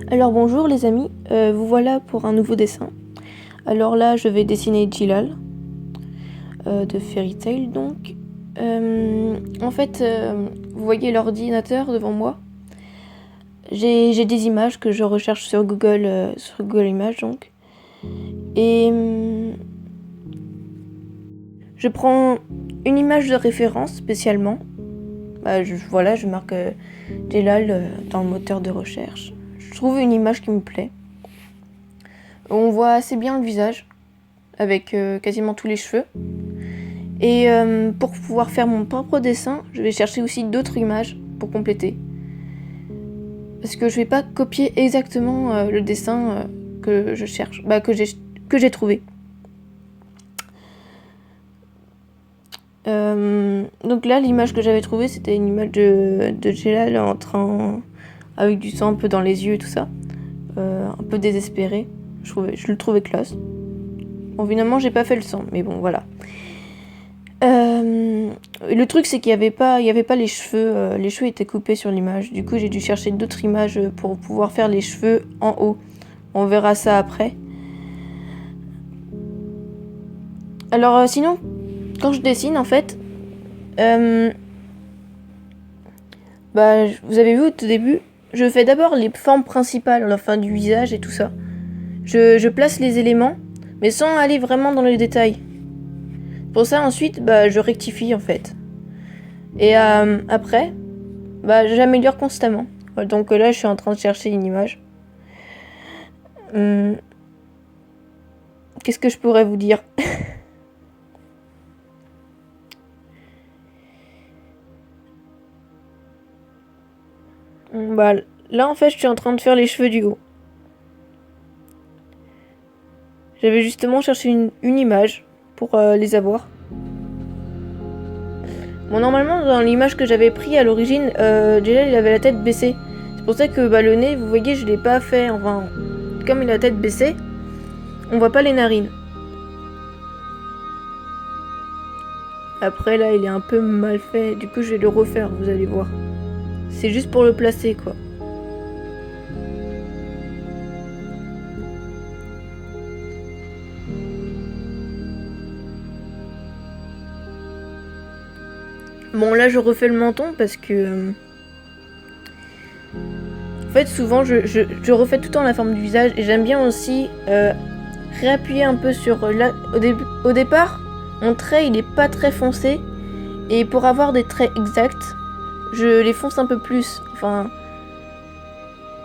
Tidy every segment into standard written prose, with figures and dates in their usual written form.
Alors bonjour les amis, vous voilà pour un nouveau dessin. Alors là je vais dessiner Jilal de Fairy Tail donc. En fait vous voyez l'ordinateur devant moi. J'ai des images que je recherche sur Google Images donc. Et je prends une image de référence spécialement. Je marque Jilal dans le moteur de recherche. Je trouve une image qui me plaît. On voit assez bien le visage, avec quasiment tous les cheveux. Et pour pouvoir faire mon propre dessin, je vais chercher aussi d'autres images pour compléter. Parce que je vais pas copier exactement le dessin que je cherche, que j'ai trouvé. Donc là, l'image que j'avais trouvée, c'était une image de Jilal en train, avec du sang un peu dans les yeux et tout ça, un peu désespéré. Je le trouvais classe. Bon, finalement, j'ai pas fait le sang, mais bon, voilà. Le truc, c'est qu'il y avait pas les cheveux. Les cheveux étaient coupés sur l'image. Du coup, j'ai dû chercher d'autres images pour pouvoir faire les cheveux en haut. On verra ça après. Alors, sinon, quand je dessine, en fait, vous avez vu au tout début, je fais d'abord les formes principales, la fin du visage et tout ça. Je place les éléments, mais sans aller vraiment dans les détails. Pour ça, ensuite, je rectifie en fait. Et après, j'améliore constamment. Donc là, je suis en train de chercher une image. Qu'est-ce que je pourrais vous dire? Là, en fait, je suis en train de faire les cheveux du haut. J'avais justement cherché une image pour les avoir. Bon, normalement, dans l'image que j'avais pris à l'origine, déjà, il avait la tête baissée. C'est pour ça que le nez, vous voyez, je l'ai pas fait. Enfin, comme il a la tête baissée, on voit pas les narines. Après, là, il est un peu mal fait. Du coup, je vais le refaire, vous allez voir. C'est juste pour le placer, quoi. Bon, là, je refais le menton parce que... En fait, souvent, je refais tout le temps la forme du visage. Et j'aime bien aussi réappuyer un peu sur... Là, au départ, mon trait, il est pas très foncé. Et pour avoir des traits exacts, je les fonce un peu plus. Enfin...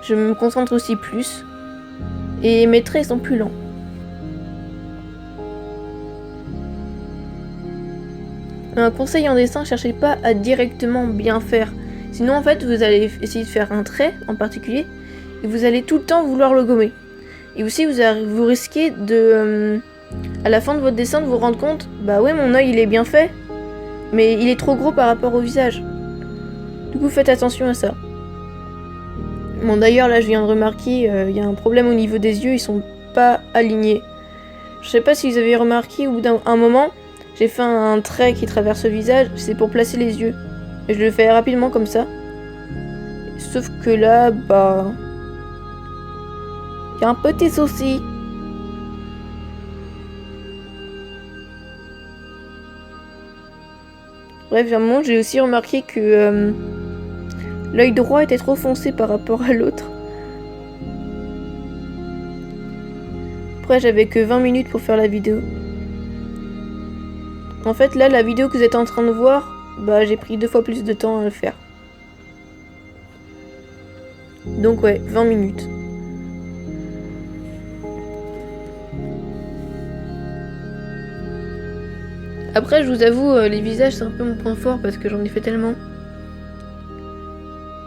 Je me concentre aussi plus. Et mes traits sont plus lents. Un conseil en dessin, cherchez pas à directement bien faire. Sinon, en fait, vous allez essayer de faire un trait en particulier et vous allez tout le temps vouloir le gommer. Et aussi, vous risquez de, à la fin de votre dessin, de vous rendre compte, ouais, mon œil il est bien fait, mais il est trop gros par rapport au visage. Du coup, faites attention à ça. Bon, d'ailleurs, là, je viens de remarquer, il y a un problème au niveau des yeux, ils sont pas alignés. Je sais pas si vous avez remarqué, au bout d'un moment, j'ai fait un trait qui traverse le visage, c'est pour placer les yeux. Et je le fais rapidement comme ça. Sauf que là, il y a un petit souci. Bref, à un moment, j'ai aussi remarqué que l'œil droit était trop foncé par rapport à l'autre. Après, j'avais que 20 minutes pour faire la vidéo. En fait, là, la vidéo que vous êtes en train de voir, j'ai pris 2 fois plus de temps à le faire. Donc ouais, 20 minutes. Après, je vous avoue, les visages, c'est un peu mon point fort parce que j'en ai fait tellement.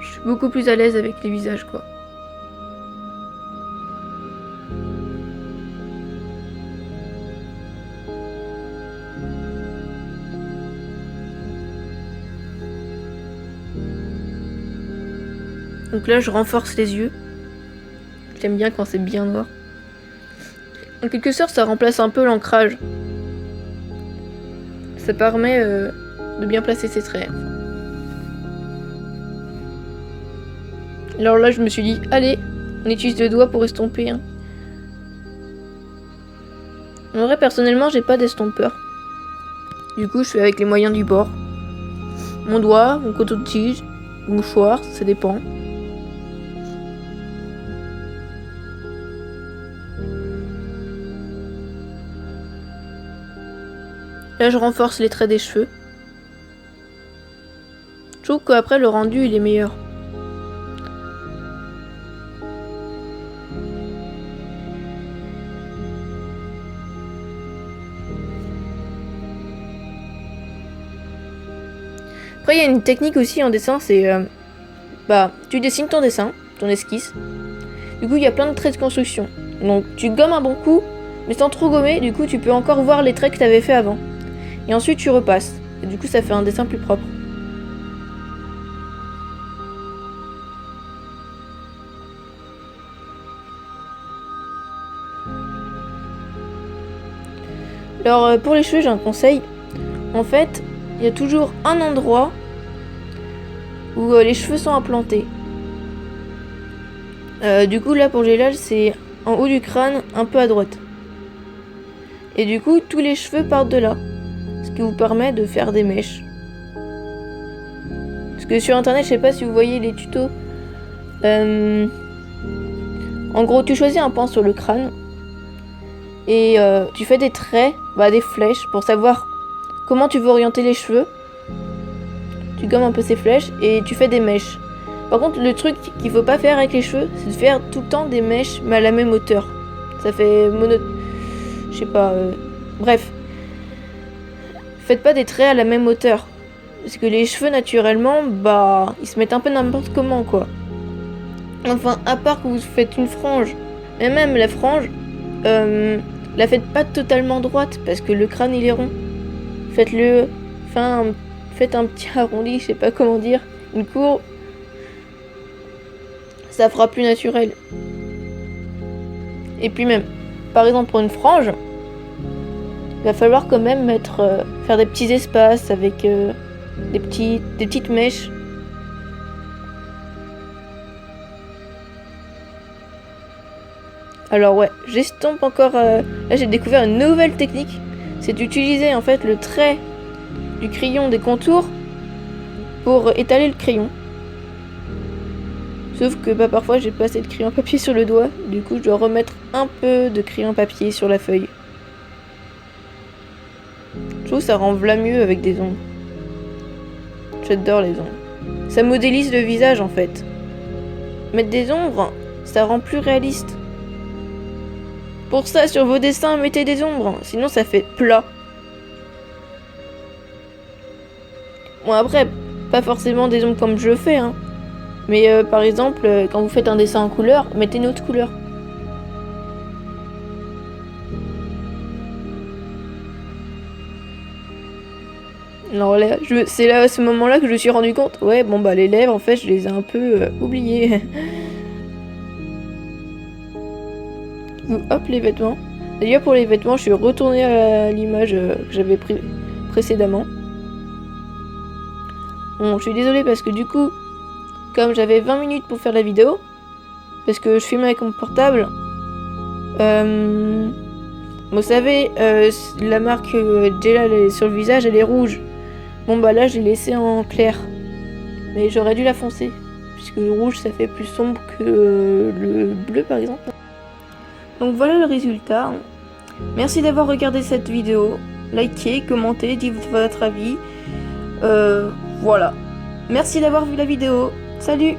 Je suis beaucoup plus à l'aise avec les visages, quoi. Donc là, je renforce les yeux. J'aime bien quand c'est bien noir. En quelque sorte, ça remplace un peu l'ancrage. Ça permet de bien placer ses traits. Alors là, je me suis dit, allez, On utilise le doigt pour estomper. Hein. En vrai, personnellement, j'ai pas d'estompeur. Du coup, je fais avec les moyens du bord. Mon doigt, mon couteau de tige, mouchoir, ça dépend. Là, je renforce les traits des cheveux. Je trouve qu'après, le rendu, il est meilleur. Après, il y a une technique aussi en dessin, c'est... tu dessines ton dessin, ton esquisse. Du coup, il y a plein de traits de construction. Donc, tu gommes un bon coup, mais sans trop gommer, du coup, tu peux encore voir les traits que tu avais fait avant. Et ensuite, tu repasses. Et du coup, ça fait un dessin plus propre. Alors, pour les cheveux, j'ai un conseil. En fait, il y a toujours un endroit où les cheveux sont implantés. Du coup, là, pour Gélal, c'est en haut du crâne, un peu à droite. Et du coup, tous les cheveux partent de là. Ce qui vous permet de faire des mèches. Parce que sur internet, je sais pas si vous voyez les tutos. En gros, tu choisis un point sur le crâne. Et tu fais des traits, des flèches, pour savoir comment tu veux orienter les cheveux. Tu gommes un peu ces flèches et tu fais des mèches. Par contre, le truc qu'il faut pas faire avec les cheveux, c'est de faire tout le temps des mèches, mais à la même hauteur. Ça fait je sais pas... Bref. Faites pas des traits à la même hauteur. Parce que les cheveux, naturellement, ils se mettent un peu n'importe comment, quoi. Enfin, à part que vous faites une frange. Mais même la frange, la faites pas totalement droite, parce que le crâne, il est rond. Faites-le... faites un petit arrondi, je sais pas comment dire. Une courbe. Ça fera plus naturel. Et puis même, par exemple pour une frange, il va falloir quand même faire des petits espaces avec des petites mèches. Alors ouais, j'estompe encore... Là j'ai découvert une nouvelle technique. C'est d'utiliser en fait le trait du crayon des contours pour étaler le crayon. Sauf que parfois j'ai pas assez de crayon papier sur le doigt, du coup je dois remettre un peu de crayon papier sur la feuille. Je trouve que ça rend v'là mieux avec des ongles. J'adore les ongles. Ça modélise le visage en fait. Mettre des ombres, ça rend plus réaliste. Pour ça, sur vos dessins, mettez des ombres, sinon ça fait plat. Bon après, pas forcément des ombres comme je fais, hein. Mais par exemple, quand vous faites un dessin en couleur, mettez une autre couleur. Alors là, c'est là à ce moment-là que je me suis rendu compte. Ouais, bon les lèvres, en fait, je les ai un peu oubliées. Hop, les vêtements. D'ailleurs, pour les vêtements, je suis retournée à l'image que j'avais pris précédemment. Bon, je suis désolée parce que du coup, comme j'avais 20 minutes pour faire la vidéo, parce que je filmais avec mon portable, vous savez, la marque Gélal sur le visage, elle est rouge. Bon là, j'ai laissé en clair. Mais j'aurais dû la foncer, puisque le rouge, ça fait plus sombre que le bleu, par exemple. Donc voilà le résultat. Merci d'avoir regardé cette vidéo. Likez, commentez, dites votre avis. Voilà. Merci d'avoir vu la vidéo. Salut!